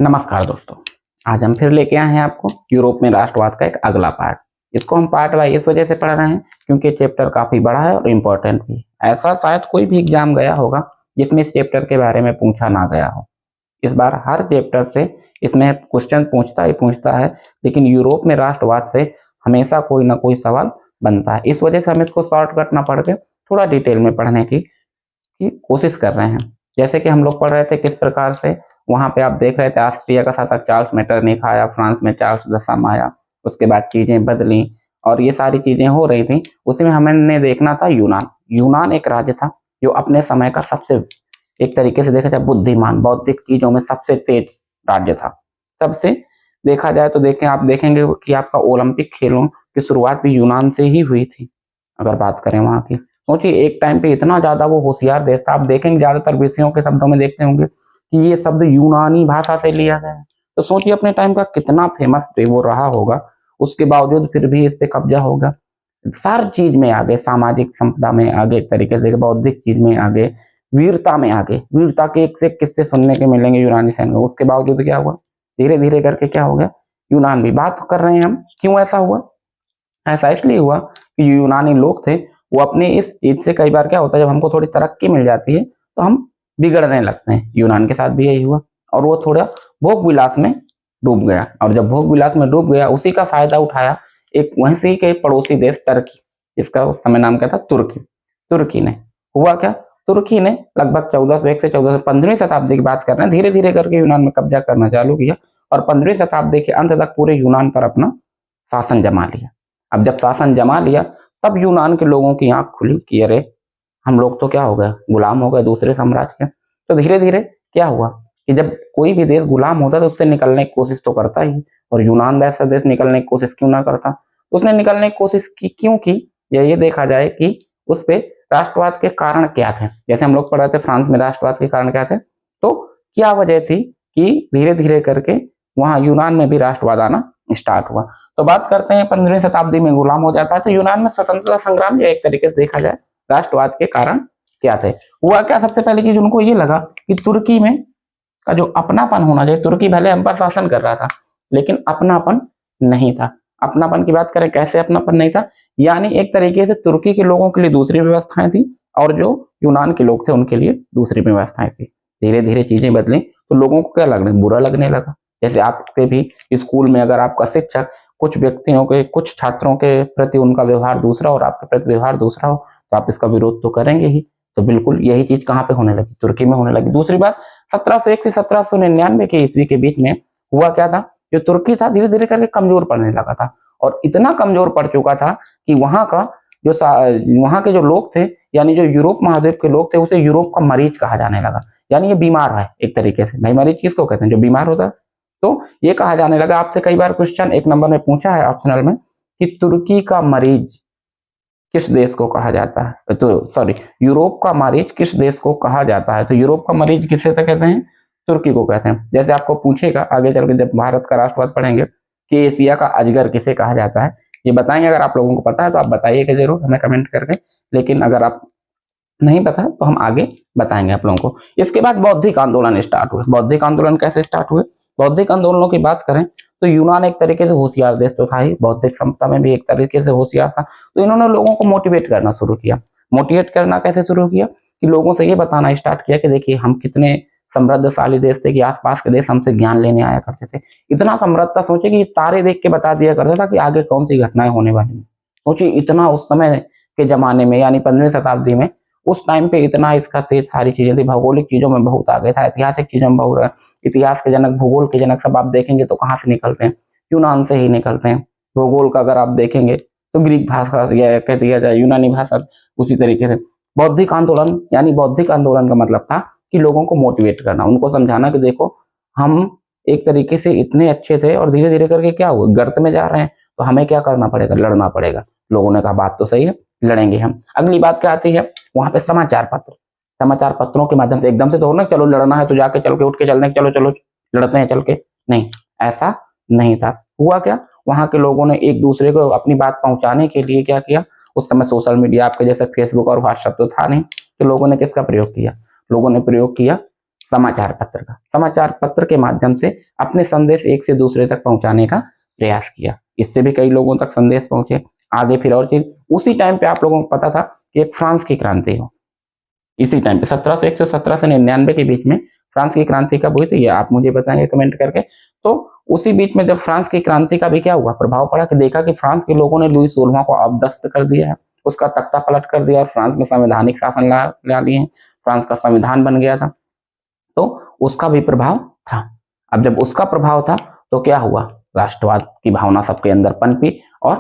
नमस्कार दोस्तों। आज हम फिर लेके आए हैं आपको यूरोप में राष्ट्रवाद का एक अगला पार्ट। इसको हम पार्ट वाइज इस वजह से पढ़ रहे हैं क्योंकि चैप्टर काफी बड़ा है और इम्पोर्टेंट भी। ऐसा शायद कोई भी एग्जाम गया होगा जिसमें इस चैप्टर के बारे में पूछा ना गया हो। इस बार हर चैप्टर से इसमें क्वेश्चन पूछता है, लेकिन यूरोप में राष्ट्रवाद से हमेशा कोई ना कोई सवाल बनता है। इस वजह से हम इसको शॉर्टकट ना पढ़ के थोड़ा डिटेल में पढ़ने की कोशिश कर रहे हैं। जैसे कि हम लोग पढ़ रहे थे किस प्रकार से वहां पे आप देख रहे थे ऑस्ट्रिया का शासक चार्ल्स मेटरनिख आया, फ्रांस में चार्ल्स दशम आया, उसके बाद चीजें बदली और ये सारी चीजें हो रही थी। उसी में हमने देखना था यूनान एक राज्य था जो अपने समय का सबसे, एक तरीके से देखा जाए, बुद्धिमान, बौद्धिक चीजों में सबसे तेज राज्य था। सबसे देखा जाए तो आप देखेंगे कि आपका ओलंपिक खेलों की शुरुआत भी यूनान से ही हुई थी। अगर बात करें वहां की, सोचिए एक टाइम पे इतना ज्यादा वो होशियार देश था। आप देखेंगे ज्यादातर विषयों के शब्दों में देखते होंगे कि ये शब्द यूनानी भाषा से लिया गया है। तो सोचिए अपने टाइम का कितना फेमस थे वो रहा होगा, उसके बावजूद फिर भी इस पे कब्जा होगा। हर चीज में आगे, सामाजिक संपदा में आगे, एक तरीके से बौद्धिक चीज में आगे, वीरता में आगे, वीरता के एक से किस्से सुनने के मिलेंगे यूनानी सैनिकों। उसके बावजूद क्या हुआ, धीरे धीरे करके क्या हो गया, यूनान भी। बात कर रहे हैं हम क्यों ऐसा हुआ। ऐसा इसलिए हुआ कि जो यूनानी लोग थे वो अपने इस चीज से, कई बार क्या होता है जब हमको थोड़ी तरक्की मिल जाती है तो हम बिगड़ने लगते हैं। यूनान के साथ भी यही हुआ और वो थोड़ा भोग विलास में डूब गया। और जब भोग विलास में डूब गया, उसी का फायदा उठाया एक वहीं के पड़ोसी देश टर्की, इसका उस समय नाम क्या था, तुर्की ने। हुआ क्या, तुर्की ने लगभग 1401 से 15वीं शताब्दी की बात कर रहे हैं, धीरे धीरे करके यूनान में कब्जा करना चालू किया और 15वीं शताब्दी के अंत तक पूरे यूनान पर अपना शासन जमा लिया। अब जब शासन जमा लिया तब यूनान के लोगों की आंख खुली कि अरे हम लोग तो क्या हो गए, गुलाम हो गए दूसरे साम्राज्य के। तो धीरे धीरे क्या हुआ कि जब कोई भी देश गुलाम होता है तो उससे निकलने की कोशिश तो करता ही, और यूनान जैसा देश निकलने की कोशिश क्यों ना करता। तो उसने निकलने की कोशिश की, क्यों की, ये देखा जाए कि उस पे राष्ट्रवाद के कारण क्या थे। जैसे हम लोग पढ़ रहे थे फ्रांस में राष्ट्रवाद के कारण क्या थे, तो क्या वजह थी कि धीरे धीरे करके वहां यूनान में भी राष्ट्रवाद आना स्टार्ट हुआ। तो बात करते हैं 15वीं शताब्दी में गुलाम हो जाता है तो यूनान में स्वतंत्रता संग्राम, या एक तरीके से देखा जाए राष्ट्रवाद के कारण क्या थे। हुआ क्या, सबसे पहली चीज उनको ये लगा कि तुर्की में का जो अपनापन होना चाहिए, तुर्की भले हम पर शासन कर रहा था लेकिन अपनापन नहीं था। अपनापन की बात करें, कैसे अपनापन नहीं था, यानी एक तरीके से तुर्की के लोगों के लिए दूसरी व्यवस्थाएं थी और जो यूनान के लोग थे उनके लिए दूसरी व्यवस्थाएं थी। धीरे धीरे चीजें बदली तो लोगों को क्या लगने, बुरा लगने लगा। जैसे आपके भी स्कूल में अगर आपका शिक्षक कुछ व्यक्तियों के, कुछ छात्रों के प्रति उनका व्यवहार दूसरा और आपके प्रति व्यवहार दूसरा हो तो आप इसका विरोध तो करेंगे ही। तो बिल्कुल यही चीज कहाँ पे होने लगी, तुर्की में होने लगी। दूसरी बात, 1701 से 1799 के ईस्वी के बीच में हुआ क्या था, जो तुर्की था धीरे धीरे करके कमजोर पड़ने लगा था और इतना कमजोर पड़ चुका था कि वहां का जो वहां के जो लोग थे, यानी जो यूरोप महाद्वीप के लोग थे, उसे यूरोप का मरीज कहा जाने लगा। यानी ये बीमार है एक तरीके से। भाई मरीज किसको कहते हैं, जो बीमार होता है। तो ये कहा जाने लगा। आपसे कई बार क्वेश्चन 1 नंबर में पूछा है ऑप्शनल में कि तुर्की का मरीज किस देश को कहा जाता है, तो सॉरी, यूरोप का मरीज किस देश को कहा जाता है। तो यूरोप का मरीज किसे कहते हैं, तुर्की को कहते हैं। जैसे आपको पूछेगा आगे चल के जब भारत का राष्ट्रवाद पढ़ेंगे कि एशिया का अजगर किसे कहा जाता है, ये बताएंगे। अगर आप लोगों को पता है तो आप बताइएगा जरूर हमें कमेंट करके, लेकिन अगर आप नहीं पता तो हम आगे बताएंगे आप लोगों को। इसके बाद बौद्धिक आंदोलन स्टार्ट हुए। बौद्धिक आंदोलन कैसे स्टार्ट हुए, बौद्धिक आंदोलनों की बात करें तो यूनान एक तरीके से होशियार देश तो था ही, बौद्धिक क्षमता में भी एक तरीके से होशियार था। तो इन्होंने लोगों को मोटिवेट करना शुरू किया। मोटिवेट करना कैसे शुरू किया कि लोगों से ये बताना स्टार्ट किया कि देखिए हम कितने समृद्धशाली देश थे कि आसपास के देश हमसे ज्ञान लेने आया करते थे। इतना समृद्ध था, सोचिए कि तारे देख के बता दिया करता था कि आगे कौन सी घटनाएं होने वाली है। सोचिए इतना उस समय के जमाने में, यानी 15वीं शताब्दी में, उस टाइम पे इतना इसका तेज सारी चीजें थी। भौगोलिक चीजों में बहुत आगे था, ऐतिहासिक चीजों में बहुत। इतिहास के जनक, भूगोल के जनक सब आप देखेंगे तो कहाँ से निकलते हैं, यूनान से ही निकलते हैं। भूगोल का अगर आप देखेंगे तो ग्रीक भाषा या कह दिया जाए यूनानी भाषा। उसी तरीके से बौद्धिक आंदोलन, यानी बौद्धिक आंदोलन का मतलब था कि लोगों को मोटिवेट करना, उनको समझाना कि देखो हम एक तरीके से इतने अच्छे थे और धीरे धीरे करके क्या हुआ, गर्त में जा रहे हैं, तो हमें क्या करना पड़ेगा, लड़ना पड़ेगा। लोगों ने कहा बात तो सही है, लड़ेंगे हम। अगली बात क्या आती है, वहां पे समाचार पत्र, समाचार पत्रों के माध्यम से एकदम से तो ना चलो लड़ना है तो जाके चल के उठ के चलने, चलो चलो लड़ते हैं चल के, नहीं, ऐसा नहीं था। हुआ क्या, वहां के लोगों ने एक दूसरे को अपनी बात पहुंचाने के लिए क्या किया, उस समय सोशल मीडिया आपके जैसे फेसबुक और व्हाट्सएप तो था नहीं, तो लोगों ने किसका प्रयोग किया, लोगों ने प्रयोग किया समाचार पत्र का, समाचार पत्र के माध्यम से अपने संदेश एक से दूसरे तक पहुंचाने का प्रयास किया। इससे भी कई लोगों तक संदेश पहुंचे। आगे फिर और चीज, उसी टाइम पे आप लोगों को पता था कि एक फ्रांस की क्रांति हो, इसी टाइम पे 1701 से 1799 के बीच में फ्रांस की क्रांति कब हुई थी, ये आप मुझे बताएंगे कमेंट करके। तो उसी बीच में जब फ्रांस की क्रांति का भी क्या हुआ, प्रभाव पड़ा कि देखा कि फ्रांस के लोगों ने लुई 16वां को अपदस्थ कर दिया है, उसका तख्ता पलट कर दिया और फ्रांस में संवैधानिक शासन ला लिए, फ्रांस का संविधान बन गया था, तो उसका भी प्रभाव था। अब जब उसका प्रभाव था तो क्या हुआ, राष्ट्रवाद की भावना सबके अंदर पनपी और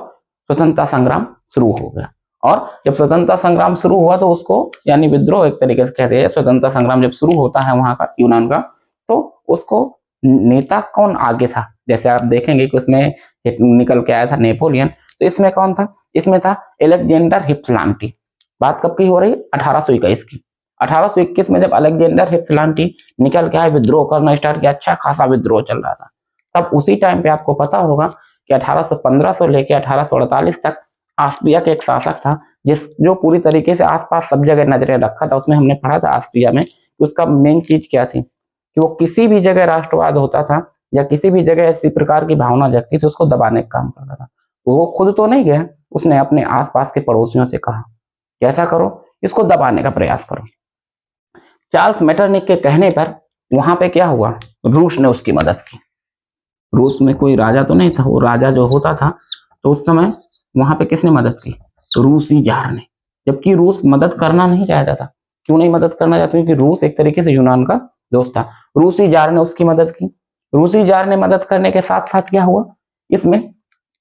स्वतंत्रता संग्राम शुरू हो गया। और जब स्वतंत्रता संग्राम शुरू हुआ तो उसको यानी विद्रोह एक तरीके से कहते हैं, स्वतंत्रता संग्राम जब शुरू होता है वहां का यूनान का, तो उसको नेता कौन आगे था, जैसे आप देखेंगे कि उसमें निकल के आया था नेपोलियन, तो इसमें कौन था, इसमें था अलेक्जेंडर हिप्सलांटी। बात कब की हो रही है, 1821 की। 1821 में जब अलेक्जेंडर हिप्सलांटी निकल के आए, विद्रोह करना स्टार्ट किया, अच्छा खासा विद्रोह चल रहा था। तब उसी टाइम पे आपको पता होगा कि 1815 से लेकर 1848 तक ऑस्ट्रिया के एक शासक था जो पूरी तरीके से आसपास सब जगह नजरें रखा था। उसमें हमने पढ़ा था ऑस्ट्रिया में कि उसका मेन चीज क्या थी कि वो किसी भी जगह राष्ट्रवाद होता था या किसी भी जगह ऐसी प्रकार की भावना जगती थी, उसको दबाने का काम करता था। वो खुद तो नहीं गया, उसने अपने आसपास के पड़ोसियों से कहा कैसा करो, इसको दबाने का प्रयास करो। चार्ल्स मेटरनिक के कहने पर वहां पे क्या हुआ, रूस ने उसकी मदद की। रूस में कोई राजा तो नहीं था, वो राजा जो होता था तो उस समय वहां पे किसने मदद की, रूसी जार ने। जबकि रूस मदद करना नहीं चाहता था। क्यों नहीं मदद करना चाहता, क्योंकि रूस एक तरीके से यूनान का दोस्त था। रूसी जार ने उसकी मदद की। रूसी जार ने मदद करने के साथ साथ क्या हुआ, इसमें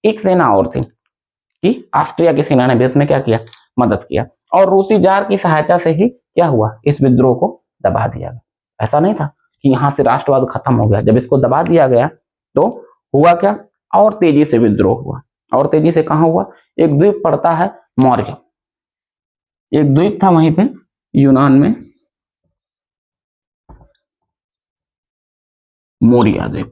एक सेना और थी कि ऑस्ट्रिया की सेना ने भी इसमें क्या किया, मदद किया। और रूसी जार की सहायता से ही क्या हुआ, इस विद्रोह को दबा दिया गया। ऐसा नहीं था कि यहां से राष्ट्रवाद खत्म हो गया। जब इसको दबा दिया गया तो हुआ क्या, और तेजी से विद्रोह हुआ। और तेजी से कहां हुआ, एक द्वीप पड़ता है मौर्य, एक द्वीप था वहीं पे यूनान में, मोरिया द्वीप।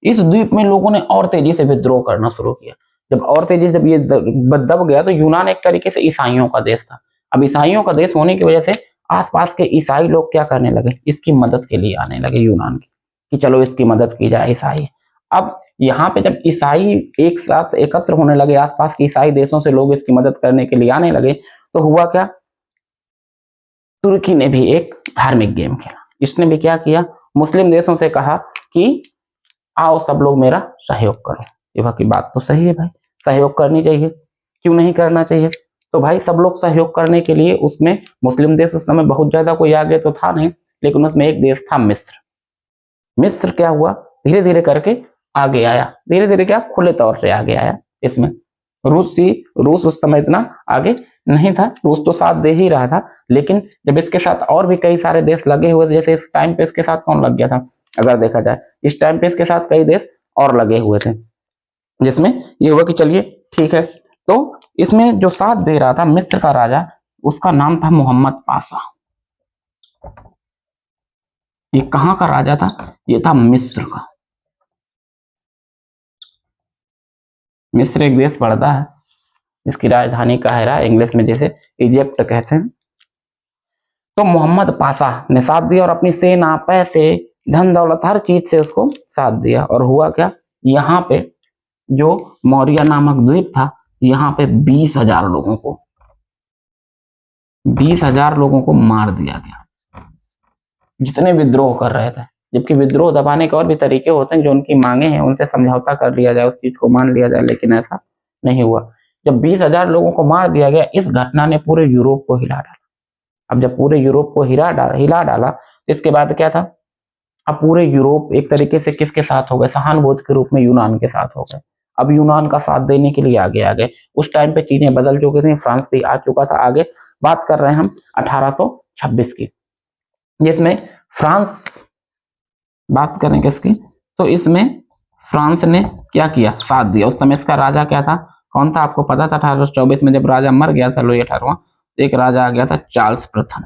इस द्वीप में लोगों ने और तेजी से विद्रोह करना शुरू किया। जब और तेजी से जब ये दब गया तो यूनान एक तरीके से ईसाइयों का देश था। अब ईसाइयों का देश होने की वजह से आसपास के ईसाई लोग क्या करने लगे, इसकी मदद के लिए आने लगे यूनान की, कि चलो इसकी मदद की जाए ईसाई। अब यहाँ पे जब ईसाई एक साथ एकत्र होने लगे, आसपास के ईसाई देशों से लोग इसकी मदद करने के लिए आने लगे, तो हुआ क्या, तुर्की ने भी एक धार्मिक गेम खेला। इसने भी क्या किया, मुस्लिम देशों से कहा कि आओ सब लोग मेरा सहयोग करो। ये बाकी बात तो सही है भाई, सहयोग करनी चाहिए, क्यों नहीं करना चाहिए। तो भाई सब लोग सहयोग करने के लिए, उसमें मुस्लिम देश उस समय बहुत ज्यादा कोई आगे तो था नहीं, लेकिन उसमें एक देश था मिस्र। मिस्र क्या हुआ, धीरे धीरे करके आगे आया, धीरे धीरे क्या, खुले तौर से आगे आया। इसमें रूस उस समय इतना आगे नहीं था, रूस तो साथ दे ही रहा था, लेकिन जब इसके साथ और भी कई सारे देश लगे हुए थे, जैसे इस टाइम पे इसके साथ कौन लग गया था, अगर देखा जाए इस टाइम पे इसके साथ कई देश और लगे हुए थे, जिसमें ये हुआ कि चलिए ठीक है। तो इसमें जो साथ दे रहा था मिस्र का राजा, उसका नाम था मोहम्मद पाशा। ये कहां का राजा था, ये था मिस्र का। मिस्र एक देश पड़ता है जिसकी राजधानी काहिरा, इंग्लिश में जैसे इजिप्ट कहते हैं। तो मोहम्मद पाशा ने साथ दिया और अपनी सेना, पैसे, धन दौलत, हर चीज से उसको साथ दिया। और हुआ क्या, यहाँ पे जो मौर्य नामक द्वीप था, यहाँ पे 20,000 लोगों को मार दिया गया, जितने विद्रोह कर रहे थे। जबकि विद्रोह दबाने के और भी तरीके होते हैं, जो उनकी मांगे हैं उनसे समझौता कर लिया जाए, उस चीज को मान लिया जाए, लेकिन ऐसा नहीं हुआ। जब 20,000 लोगों को मार दिया गया, इस घटना ने पूरे यूरोप को हिला डाला। अब जब पूरे यूरोप को हिला डाला, इसके बाद क्या था, अब पूरे यूरोप एक तरीके से किसके साथ हो गए, सहानुभूति के रूप में यूनान के साथ हो गए। अब यूनान का साथ देने के लिए आगे आ गए। उस टाइम पे चीजें बदल चुकी थी, फ्रांस भी आ चुका था आगे। बात कर रहे हैं हम 1826 की, जिसमें फ्रांस, बात करें किसकी, तो इसमें फ्रांस ने क्या किया, साथ दिया। उस समय इसका राजा क्या था, कौन था, आपको पता था 1824 में जब राजा मर गया था लुई 18वां, एक राजा आ गया था चार्ल्स प्रथम।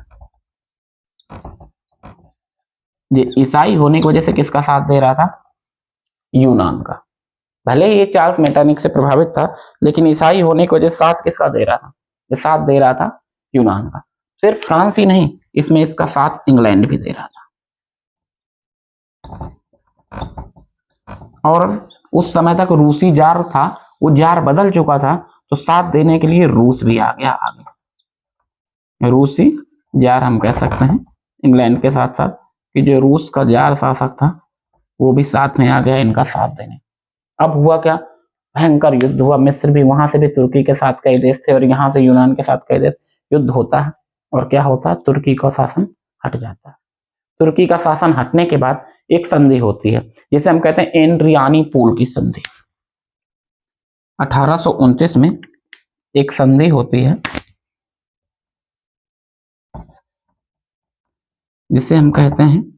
ये ईसाई होने की वजह से किसका साथ दे रहा था, यूनान का। भले ही ये चार्ल्स मेटरनिक से प्रभावित था, लेकिन ईसाई होने की वजह से साथ किसका दे रहा था, ये साथ दे रहा था यूनान का। सिर्फ फ्रांस ही नहीं, इसमें इसका साथ इंग्लैंड भी दे रहा था। और उस समय तक रूसी जार था, वो जार बदल चुका था, तो साथ देने के लिए रूस भी आ गया आगे। रूसी जार हम कह सकते हैं इंग्लैंड के साथ साथ, कि जो रूस का जार शासक था वो भी साथ में आ गया इनका साथ देने। अब हुआ क्या, भयंकर युद्ध हुआ। मिस्र भी, वहां से भी तुर्की के साथ कई देश थे और यहाँ से यूनान के साथ कई देश। युद्ध होता है और क्या होता है, तुर्की का शासन हट जाता है। तुर्की का शासन हटने के बाद एक संधि होती है जिसे हम कहते हैं एड्रियानी-पूल की संधि। 1829 में एक संधि होती है जिसे हम कहते हैं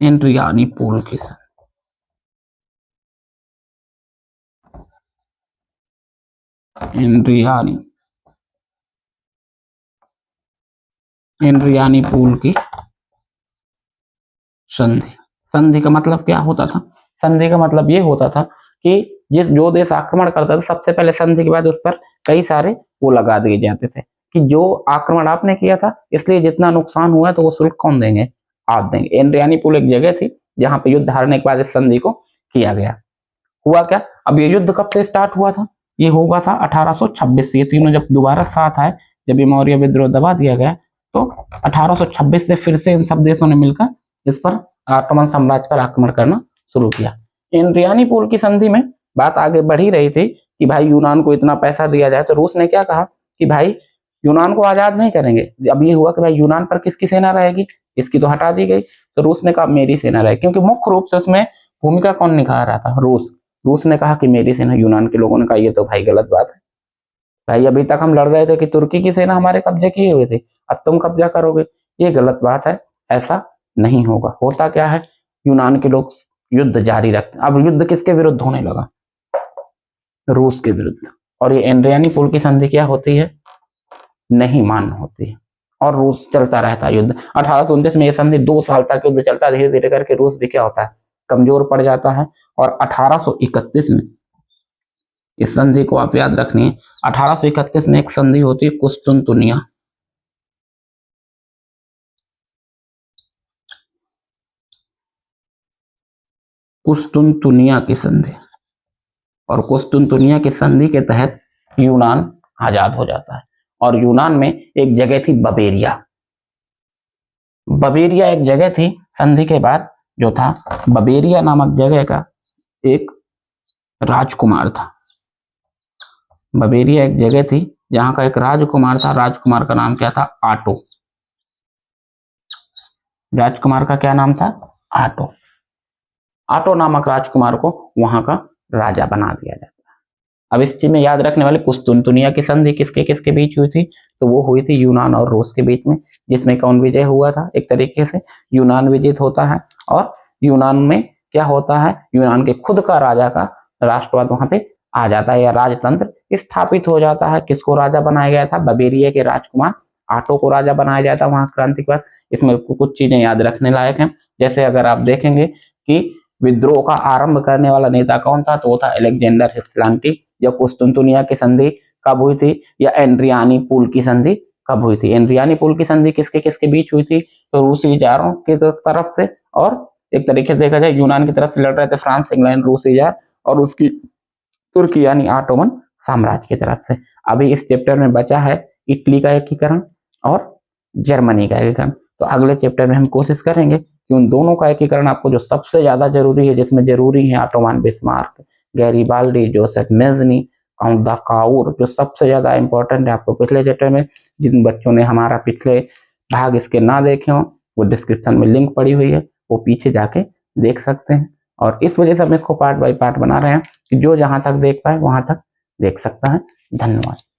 एड्रियानी-पूल की संधि। एड्रियानी-पूल की संधि। संधि का मतलब क्या होता था, संधि का मतलब ये होता था कि जो देश आक्रमण करता था सबसे पहले संधि के बाद उस पर कई सारे वो लगा दिए जाते थे कि जो आक्रमण आपने किया था इसलिए जितना नुकसान हुआ है तो वो शुल्क कौन देंगे, आप देंगे। एड्रियानी-पूल एक जगह थी जहां पे युद्ध हारने के बाद इस संधि को किया गया। हुआ क्या, अब ये युद्ध कब से स्टार्ट हुआ था, ये हुआ था 1826 से। ये तीनों जब दोबारा साथ आए, जब ये मौर्य विद्रोह दबा दिया गया, तो 1826 से फिर से इन सब देशों ने मिलकर इस पर ऑटोमन साम्राज्य पर आक्रमण करना शुरू किया। एड्रियानी-पूल की संधि में बात आगे बढ़ ही रही थी कि भाई यूनान को इतना पैसा दिया जाए, तो रूस ने क्या कहा कि भाई यूनान को आजाद नहीं करेंगे। अब ये हुआ कि भाई यूनान पर किसकी सेना रहेगी, इसकी तो हटा दी गई, तो रूस ने कहा मेरी सेना रहेगी, क्योंकि मुख्य रूप से उसमें भूमिका कौन निभा रहा था, रूस। रूस ने कहा कि मेरी सेना। यूनान के लोगों ने कहा ये तो भाई गलत बात है, भाई अभी तक हम लड़ रहे थे कि तुर्की की सेना हमारे कब्जे किए हुए थे, अब तुम कब्जा करोगे, ये गलत बात है, ऐसा नहीं होगा। होता क्या है, यूनान के लोग युद्ध जारी रखते। अब युद्ध किसके विरुद्ध होने लगा, रूस के विरुद्ध। और ये एड्रियानी-पूल की संधि क्या होती है, नहीं मान्य होती है और रूस चलता रहता है युद्ध। 1829 में ये संधि 2 साल तक युद्ध चलता है। धीरे धीरे करके रूस भी क्या होता है, कमजोर पड़ जाता है। और 1831 में इस संधि को आप याद रखनी है, 1831 में एक संधि होती है कुस्तुनतुनिया। कुस्तुनतुनिया की संधि। और कुस्तुनतुनिया की संधि के तहत यूनान आजाद हो जाता है। और यूनान में एक जगह थी बबेरिया। बबेरिया एक जगह थी संधि के बाद, जो था बबेरिया नामक जगह का एक राजकुमार था। बबेरिया एक जगह थी जहां का एक राजकुमार था। राजकुमार का नाम क्या था, आटो। राजकुमार का क्या नाम था, आटो। आटो नामक राजकुमार को वहां का राजा बना दिया जाता है। अब इस चीज में याद रखने वाले, कुस्तुनतुनिया की संधि किसके किसके बीच हुई थी, तो वो हुई थी यूनान और रूस के बीच में, जिसमें कौन विजय हुआ था, एक तरीके से यूनान विजित होता है। और यूनान में क्या होता है, यूनान के खुद का राजा का राष्ट्रवाद वहां पे आ जाता है या राजतंत्र स्थापित हो जाता है। किसको राजा बनाया गया था, बबेरिया के राजकुमार आटो को राजा बनाया जाता है वहां क्रांति के बाद। इसमें कुछ चीजें याद रखने लायक हैं, जैसे अगर आप देखेंगे कि विद्रोह का आरंभ करने वाला नेता कौन था, तो वो था अलेक्जेंडर हिप्सलैंकी। या कुस्तुनतुनिया की संधि कब हुई थी, या एड्रियानी-पूल की संधि कब हुई थी। एड्रियानी-पूल की संधि किसके किसके बीच हुई थी, तो रूसी जारों की तरफ से, और एक तरीके से देखा जाए यूनान की तरफ से लड़ रहे थे फ्रांस, इंग्लैंड, रूसी जार, और उसकी तुर्की यानी ऑटोमन साम्राज्य की तरफ से। अभी इस चैप्टर में बचा है इटली का एकीकरण और जर्मनी का एकीकरण। तो अगले चैप्टर में हम कोशिश करेंगे कि उन दोनों का एकीकरण, आपको जो सबसे ज्यादा जरूरी है, जिसमें जरूरी है Ottoman Bismarck, Garibaldi, Joseph Mazzini, count the Cavour, जो सबसे ज्यादा इंपॉर्टेंट है आपको पिछले चैप्टर में। जिन बच्चों ने हमारा पिछले भाग इसके ना देखे हो, वो डिस्क्रिप्शन में लिंक पड़ी हुई है, वो पीछे जाके देख सकते हैं। और इस वजह से हम इसको पार्ट बाय पार्ट बना रहे हैं कि जो जहां तक देख पाए वहां तक देख सकता है। धन्यवाद।